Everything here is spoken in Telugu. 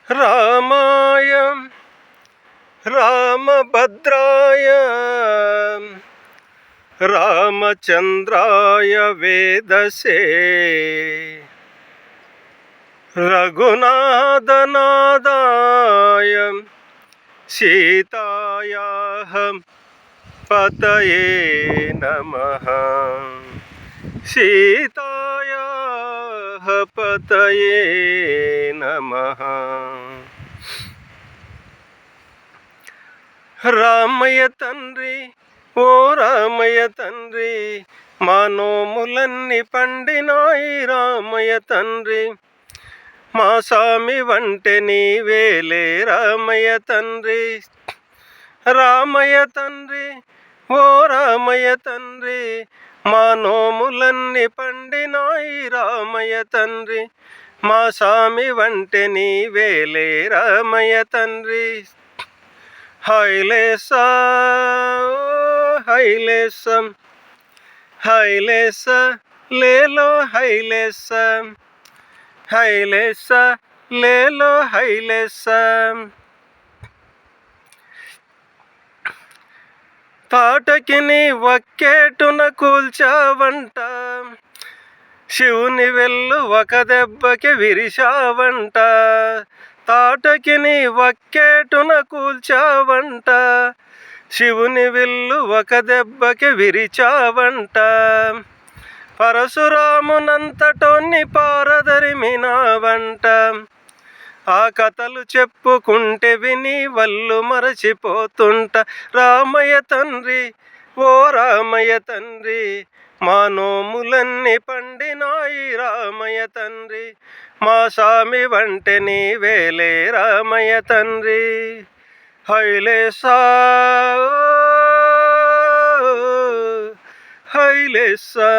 రామాయ రామభద్రాయ రామచంద్రాయ వేదసే రఘునాథనాదాయ సీతాయాః పతయే నమః సీతాయాః పతయే నమః. రామయ్య తండ్రి ఓ రామయ్య తండ్రి మా నోములన్నీ పండినాయి రామయ్య తండ్రి, మా స్వామి వంటే నీవేలే రామయ్య తండ్రి. రామయ్య తండ్రి ఓ రామయ్య తండ్రి మా నోములన్నీ పండినాయి రామయ్య తండ్రి, మా స్వామి వంటే నీవేలే రామయ్య తండ్రి. హైలేసా హైలేసం హైలేస లేలో హైలేస హైలేస లేలో హైలేస. తాటకి నీ వక్కేటున కూల్చావంట, శివుని వెళ్ళు ఒక దెబ్బకి విరిశావంట. తాటకి నీ వక్కేటున కూల్చావంట, శివుని విల్లు ఒక దెబ్బకి విరిచావంట. పరశురామునంతటోన్ని పారదరిమినావంట, ఆ కథలు చెప్పుకుంటే విని వల్లు మరచిపోతుంట. రామయ్య తండ్రి ఓ రామయ్య తండ్రి మా నోములన్నీ పండినాయి రామయ్య తండ్రి, మా స్వామి వంటే నీవేలే రామయ్య తండ్రి. హైలేసా హైలేసా.